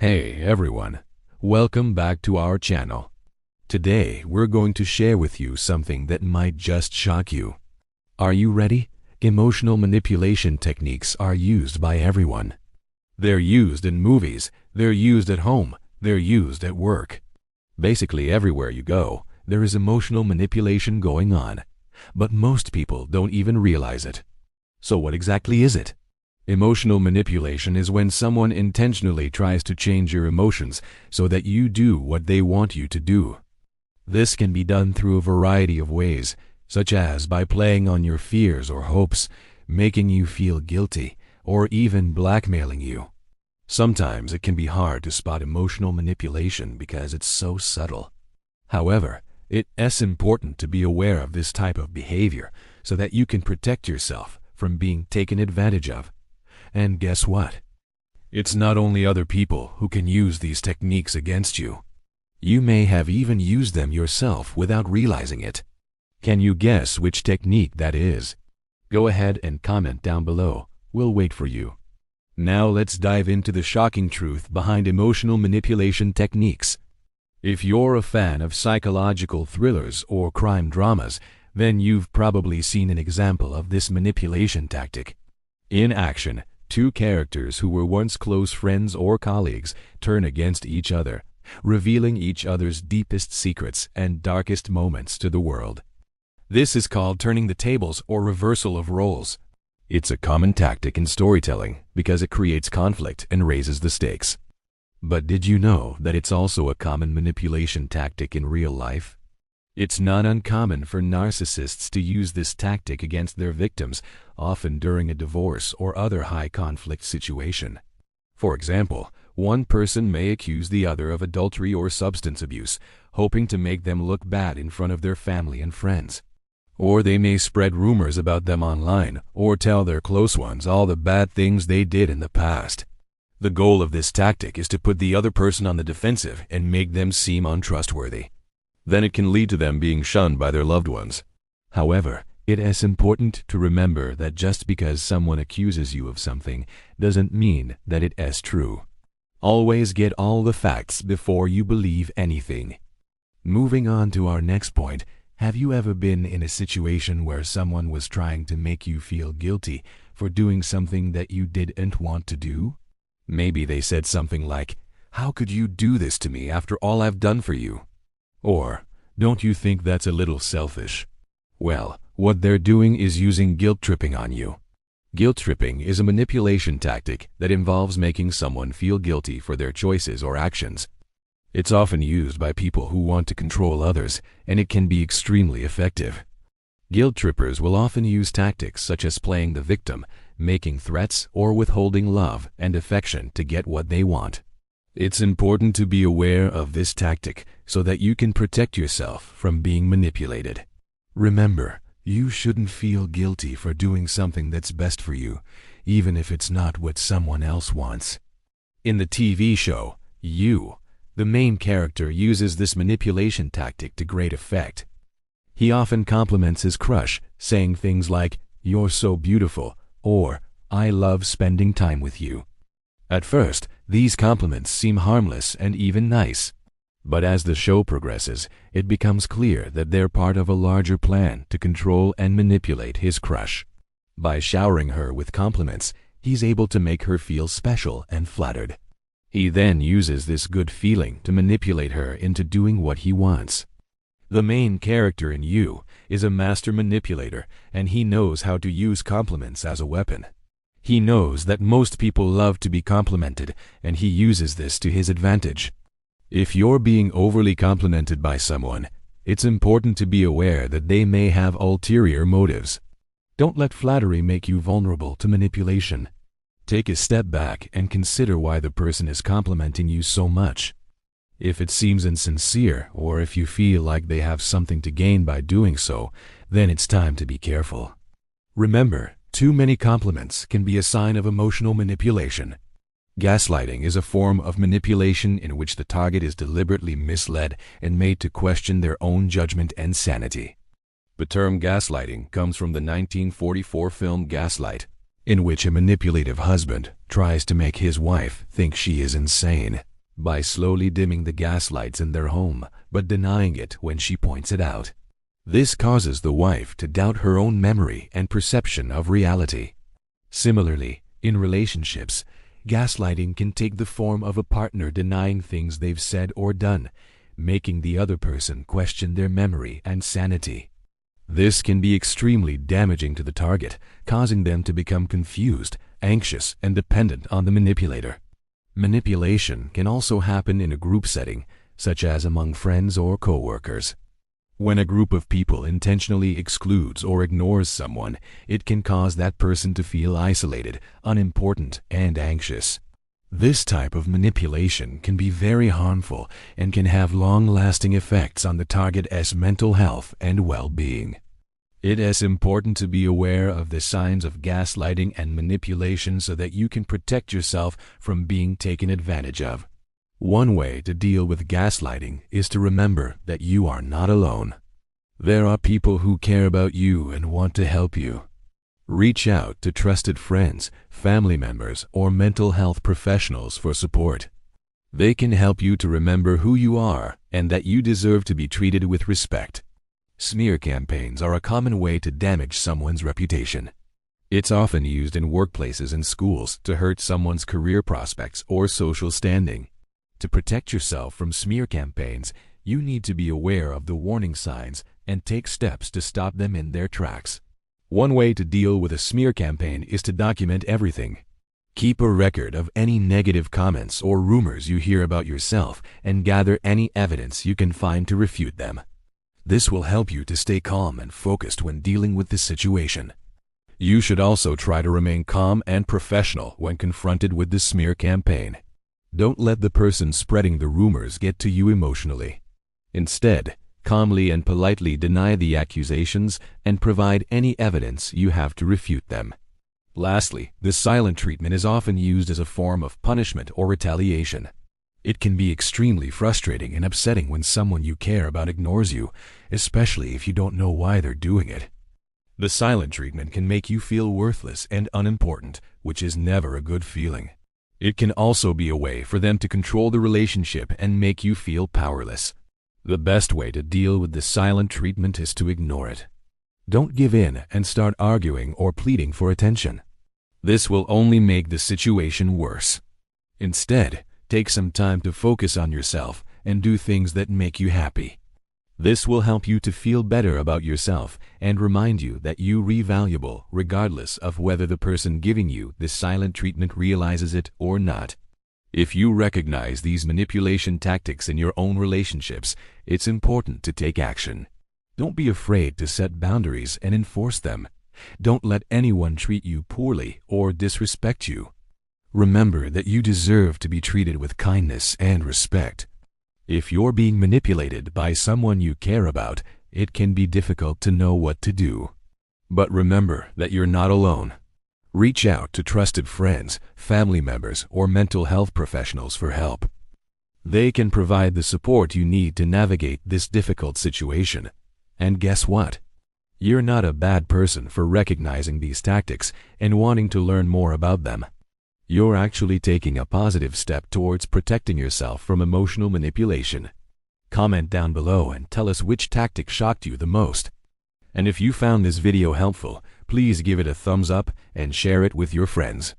Hey everyone, welcome back to our channel. Today we're going to share with you something that might just shock you. Are you ready? Emotional manipulation techniques are used by everyone. They're used in movies, they're used at home, they're used at work. Basically everywhere you go, there is emotional manipulation going on. But most people don't even realize it. So what exactly is it? Emotional manipulation is when someone intentionally tries to change your emotions so that you do what they want you to do. This can be done through a variety of ways, such as by playing on your fears or hopes, making you feel guilty, or even blackmailing you. Sometimes it can be hard to spot emotional manipulation because it's so subtle. However, it's important to be aware of this type of behavior so that you can protect yourself from being taken advantage of. And guess what? It's not only other people who can use these techniques against you. You may have even used them yourself without realizing it. Can you guess which technique that is? Go ahead and comment down below. We'll wait for you. Now let's dive into the shocking truth behind emotional manipulation techniques. If you're a fan of psychological thrillers or crime dramas, then you've probably seen an example of this manipulation tactic. In action, two characters who were once close friends or colleagues turn against each other, revealing each other's deepest secrets and darkest moments to the world. This is called turning the tables or reversal of roles. It's a common tactic in storytelling because it creates conflict and raises the stakes. But did you know that it's also a common manipulation tactic in real life? It's not uncommon for narcissists to use this tactic against their victims, often during a divorce or other high-conflict situation. For example, one person may accuse the other of adultery or substance abuse, hoping to make them look bad in front of their family and friends. Or they may spread rumors about them online or tell their close ones all the bad things they did in the past. The goal of this tactic is to put the other person on the defensive and make them seem untrustworthy. Then it can lead to them being shunned by their loved ones. However, it is important to remember that just because someone accuses you of something doesn't mean that it is true. Always get all the facts before you believe anything. Moving on to our next point, have you ever been in a situation where someone was trying to make you feel guilty for doing something that you didn't want to do? Maybe they said something like, "How could you do this to me after all I've done for you?" Or, "Don't you think that's a little selfish?" Well, what they're doing is using guilt tripping on you. Guilt tripping is a manipulation tactic that involves making someone feel guilty for their choices or actions. It's often used by people who want to control others, and it can be extremely effective. Guilt trippers will often use tactics such as playing the victim, making threats, or withholding love and affection to get what they want. It's important to be aware of this tactic so that you can protect yourself from being manipulated. Remember, you shouldn't feel guilty for doing something that's best for you, even if it's not what someone else wants. In the TV show, You, the main character uses this manipulation tactic to great effect. He often compliments his crush, saying things like, "You're so beautiful," or "I love spending time with you." At first, these compliments seem harmless and even nice. But as the show progresses, it becomes clear that they're part of a larger plan to control and manipulate his crush. By showering her with compliments, he's able to make her feel special and flattered. He then uses this good feeling to manipulate her into doing what he wants. The main character in You is a master manipulator, and he knows how to use compliments as a weapon. He knows that most people love to be complimented, and he uses this to his advantage. If you're being overly complimented by someone, it's important to be aware that they may have ulterior motives. Don't let flattery make you vulnerable to manipulation. Take a step back and consider why the person is complimenting you so much. If it seems insincere, or if you feel like they have something to gain by doing so, then it's time to be careful. Remember, too many compliments can be a sign of emotional manipulation. Gaslighting is a form of manipulation in which the target is deliberately misled and made to question their own judgment and sanity. The term gaslighting comes from the 1944 film Gaslight, in which a manipulative husband tries to make his wife think she is insane. by slowly dimming the gas lights in their home but denying it when she points it out. This causes the wife to doubt her own memory and perception of reality. Similarly, in relationships, gaslighting can take the form of a partner denying things they've said or done, making the other person question their memory and sanity. This can be extremely damaging to the target, causing them to become confused, anxious, and dependent on the manipulator. Manipulation can also happen in a group setting, such as among friends or co-workers. When a group of people intentionally excludes or ignores someone, it can cause that person to feel isolated, unimportant, and anxious. This type of manipulation can be very harmful and can have long-lasting effects on the target's mental health and well-being. It is important to be aware of the signs of gaslighting and manipulation so that you can protect yourself from being taken advantage of. One way to deal with gaslighting is to remember that you are not alone. There are people who care about you and want to help you. Reach out to trusted friends, family members, or mental health professionals for support. They can help you to remember who you are and that you deserve to be treated with respect. Smear campaigns are a common way to damage someone's reputation. It's often used in workplaces and schools to hurt someone's career prospects or social standing. To protect yourself from smear campaigns, you need to be aware of the warning signs and take steps to stop them in their tracks. One way to deal with a smear campaign is to document everything. Keep a record of any negative comments or rumors you hear about yourself and gather any evidence you can find to refute them. This will help you to stay calm and focused when dealing with this situation. You should also try to remain calm and professional when confronted with the smear campaign. Don't let the person spreading the rumors get to you emotionally. Instead, calmly and politely deny the accusations and provide any evidence you have to refute them. Lastly, the silent treatment is often used as a form of punishment or retaliation. It can be extremely frustrating and upsetting when someone you care about ignores you, especially if you don't know why they're doing it. The silent treatment can make you feel worthless and unimportant, which is never a good feeling. It can also be a way for them to control the relationship and make you feel powerless. The best way to deal with the silent treatment is to ignore it. Don't give in and start arguing or pleading for attention. This will only make the situation worse. Instead, take some time to focus on yourself and do things that make you happy. This will help you to feel better about yourself and remind you that you are valuable regardless of whether the person giving you this silent treatment realizes it or not. If you recognize these manipulation tactics in your own relationships, it's important to take action. Don't be afraid to set boundaries and enforce them. Don't let anyone treat you poorly or disrespect you. Remember that you deserve to be treated with kindness and respect. If you're being manipulated by someone you care about, it can be difficult to know what to do. But remember that you're not alone. Reach out to trusted friends, family members, or mental health professionals for help. They can provide the support you need to navigate this difficult situation. And guess what? You're not a bad person for recognizing these tactics and wanting to learn more about them. You're actually taking a positive step towards protecting yourself from emotional manipulation. Comment down below and tell us which tactic shocked you the most. And if you found this video helpful, please give it a thumbs up and share it with your friends.